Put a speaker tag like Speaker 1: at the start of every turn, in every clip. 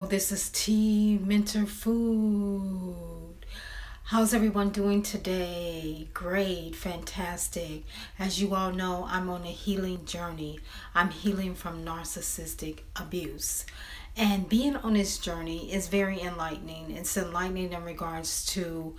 Speaker 1: This is Tea Mentor Food. How's everyone doing today? Great, fantastic. As you all know, I'm on a healing journey. I'm healing from narcissistic abuse. And being on this journey is very enlightening. It's enlightening in regards to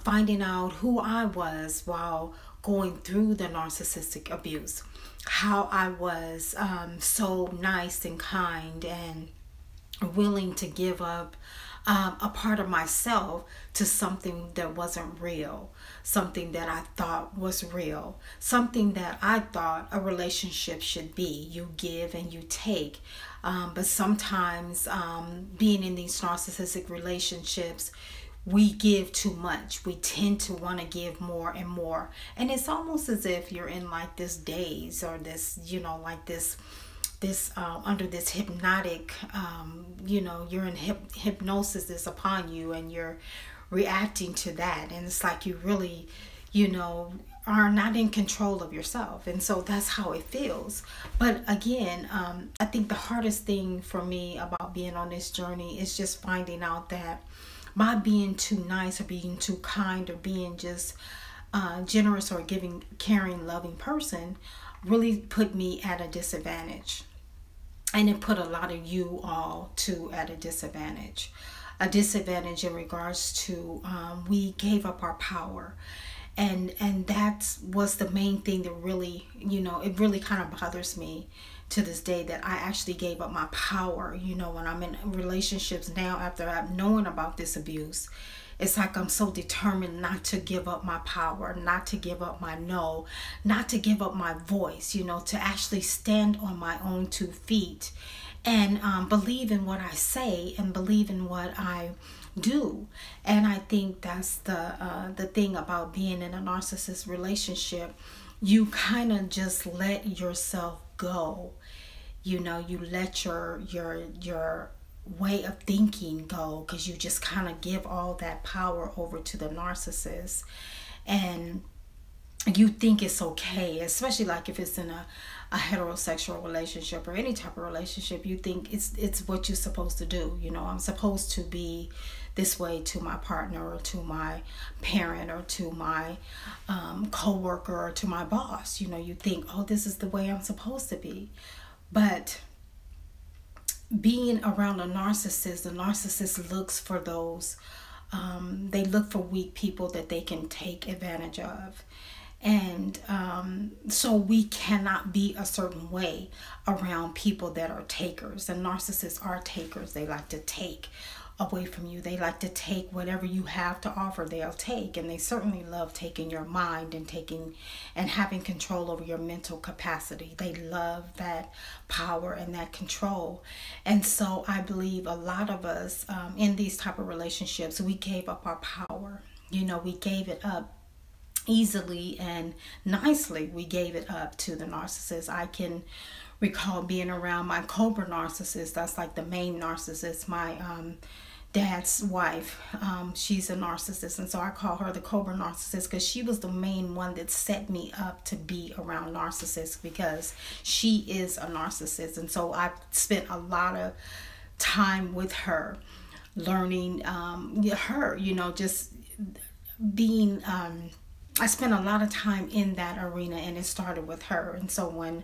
Speaker 1: finding out who I was while going through the narcissistic abuse. How I was so nice and kind and willing to give up a part of myself to something that wasn't real, something that I thought was real, something that I thought a relationship should be. You give and you take. But sometimes being in these narcissistic relationships, we give too much. We tend to want to give more and more. And it's almost as if you're in like this daze or this, like this under this hypnotic, you're in hypnosis is upon you and you're reacting to that. And it's like you really, are not in control of yourself. And so that's how it feels. But again, I think the hardest thing for me about being on this journey is just finding out that by being too nice or being too kind or being just generous or giving, caring, loving person really put me at a disadvantage. And it put a lot of you all too at a disadvantage. A disadvantage in regards to we gave up our power. And that was the main thing that really, it really kind of bothers me to this day, that I actually gave up my power. When I'm in relationships now after I've known about this abuse, it's like I'm so determined not to give up my power, not to give up my no, not to give up my voice, to actually stand on my own 2 feet and believe in what I say and believe in what I do. And I think that's the thing about being in a narcissist relationship. You kind of just let yourself go. You let your way of thinking go, because you just kind of give all that power over to the narcissist, and you think it's okay, especially like if it's in a heterosexual relationship or any type of relationship. You think it's what you're supposed to do. I'm supposed to be this way to my partner or to my parent or to my co-worker or to my boss. You think, oh, this is the way I'm supposed to be. But being around a narcissist, the narcissist looks for those, they look for weak people that they can take advantage of. And so we cannot be a certain way around people that are takers. And narcissists are takers. They like to take away from you. They like to take whatever you have to offer, they'll take. And they certainly love taking your mind and having control over your mental capacity. They love that power and that control. And so I believe a lot of us in these type of relationships, we gave up our power. We gave it up easily and nicely. We gave it up to the narcissist. I can recall being around my cobra narcissist. That's like the main narcissist. My dad's wife, she's a narcissist, and so I call her the cobra narcissist because she was the main one that set me up to be around narcissists, because she is a narcissist. And so I spent a lot of time with her, learning her, just being I spent a lot of time in that arena, and it started with her. And so when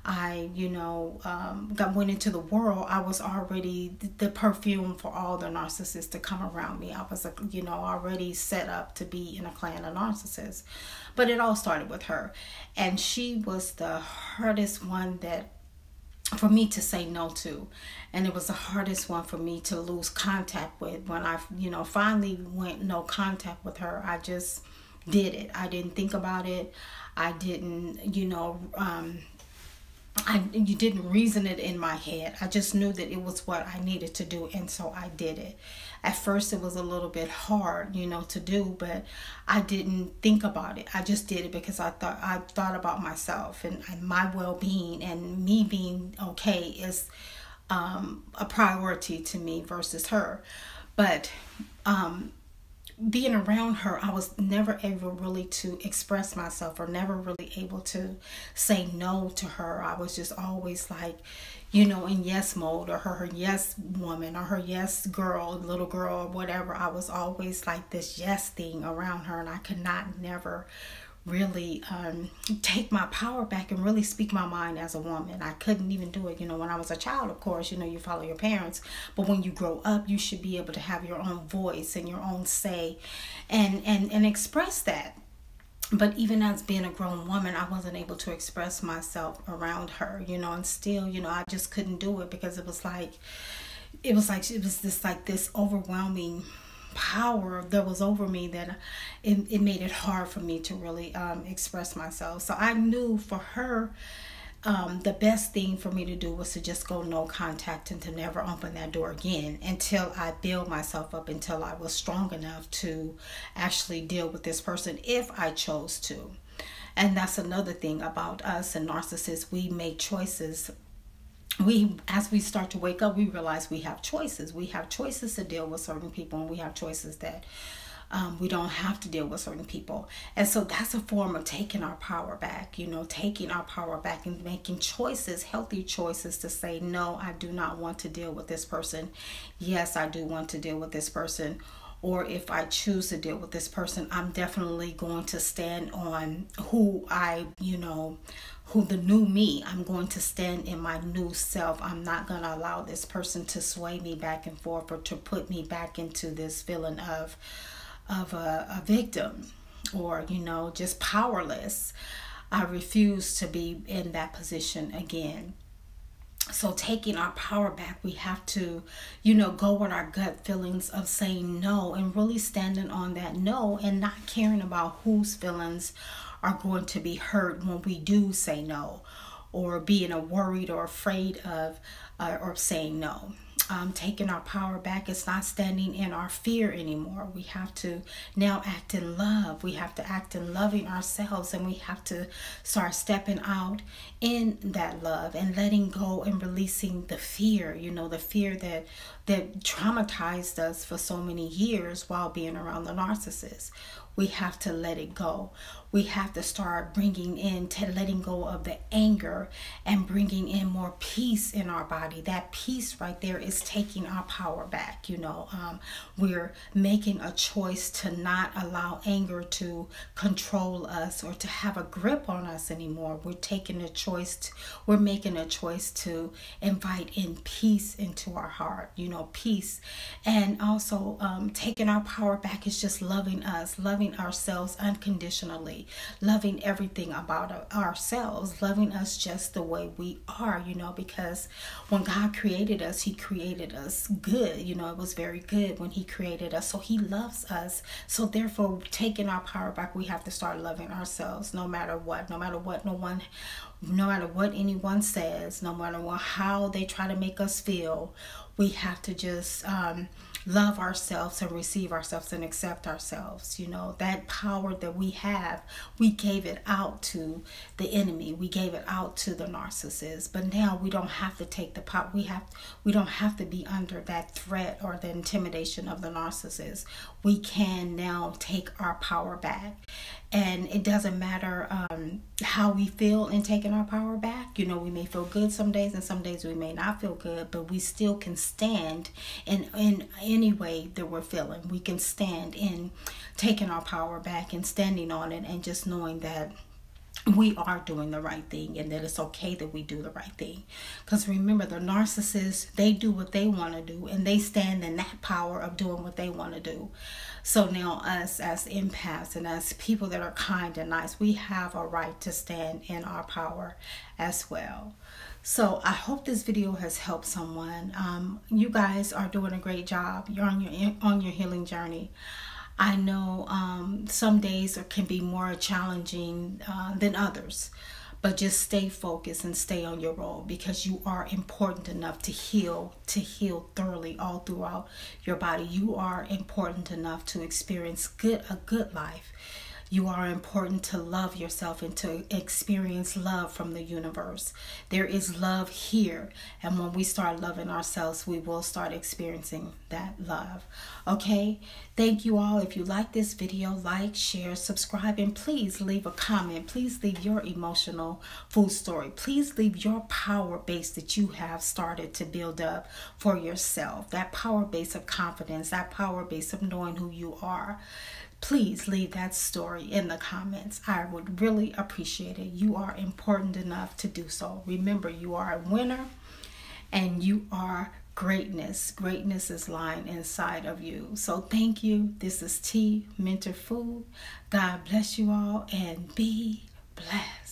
Speaker 1: I, went into the world, I was already the perfume for all the narcissists to come around me. I was, already set up to be in a clan of narcissists. But it all started with her. And she was the hardest one for me to say no to. And it was the hardest one for me to lose contact with. When I, finally went no contact with her, I just did it. I didn't think about it. I didn't, you didn't reason it in my head. I just knew that it was what I needed to do, and so I did it. At first it was a little bit hard, to do, but I didn't think about it. I just did it because I thought about myself and my well-being, and me being okay is a priority to me versus her. But being around her, I was never able really to express myself, or never really able to say no to her. I was just always like, in yes mode, or her yes woman, or her yes girl, little girl, or whatever. I was always like this yes thing around her, and I could not never really take my power back and really speak my mind as a woman. I couldn't even do it. When I was a child, of course, you follow your parents, but when you grow up, you should be able to have your own voice and your own say, and express that. But even as being a grown woman, I wasn't able to express myself around her, and still, I just couldn't do it, because it was this overwhelming power that was over me, that it made it hard for me to really express myself. So I knew for her, the best thing for me to do was to just go no contact, and to never open that door again until I build myself up, until I was strong enough to actually deal with this person if I chose to. And that's another thing about us and narcissists. We make choices. As we start to wake up, we realize we have choices. We have choices to deal with certain people, and we have choices that we don't have to deal with certain people. And so that's a form of taking our power back, taking our power back and making choices, healthy choices, to say, no, I do not want to deal with this person. Yes, I do want to deal with this person. Or if I choose to deal with this person, I'm definitely going to stand on who the new me. I'm going to stand in my new self. I'm not going to allow this person to sway me back and forth, or to put me back into this feeling of a victim, or just powerless. I refuse to be in that position again. So taking our power back, we have to go with our gut feelings of saying no, and really standing on that no, and not caring about whose feelings are going to be hurt when we do say no, or being worried or afraid of or saying no. Taking our power back is not standing in our fear anymore. We have to now act in love. We have to act in loving ourselves, and we have to start stepping out in that love and letting go and releasing the fear, the fear that traumatized us for so many years while being around the narcissist. We have to let it go. We have to start letting go of the anger, and bringing in more peace in our body. That peace right there is taking our power back. We're making a choice to not allow anger to control us or to have a grip on us anymore. We're making a choice to invite in peace into our heart, peace. And also taking our power back is just loving us, loving ourselves unconditionally, loving everything about ourselves, loving us just the way we are, because when God created us, He created us good. It was very good when He created us. So He loves us. So therefore, taking our power back, we have to start loving ourselves, no matter what anyone says, no matter how they try to make us feel. We have to just love ourselves and receive ourselves and accept ourselves. That power that we have, we gave it out to the enemy. We gave it out to the narcissist. But now we don't have to take the power. We don't have to be under that threat or the intimidation of the narcissist. We can now take our power back. And it doesn't matter how we feel in taking our power back. We may feel good some days, and some days we may not feel good, but we still can stand in any way that we're feeling. We can stand in taking our power back and standing on it, and just knowing that we are doing the right thing, and that it's okay that we do the right thing. Because remember, the narcissists, they do what they want to do, and they stand in that power of doing what they want to do. So now us as empaths and as people that are kind and nice, we have a right to stand in our power as well. So I hope this video has helped someone. You guys are doing a great job. You're on your healing journey. I know some days can be more challenging than others, but just stay focused and stay on your role, because you are important enough to heal thoroughly all throughout your body. You are important enough to experience a good life. You are important to love yourself and to experience love from the universe. There is love here. And when we start loving ourselves, we will start experiencing that love. Okay? Thank you all. If you like this video, like, share, subscribe, and please leave a comment. Please leave your emotional food story. Please leave your power base that you have started to build up for yourself. That power base of confidence, that power base of knowing who you are. Please leave that story in the comments. I would really appreciate it. You are important enough to do so. Remember, you are a winner and you are greatness. Greatness is lying inside of you. So thank you. This is T Mentor Food. God bless you all and be blessed.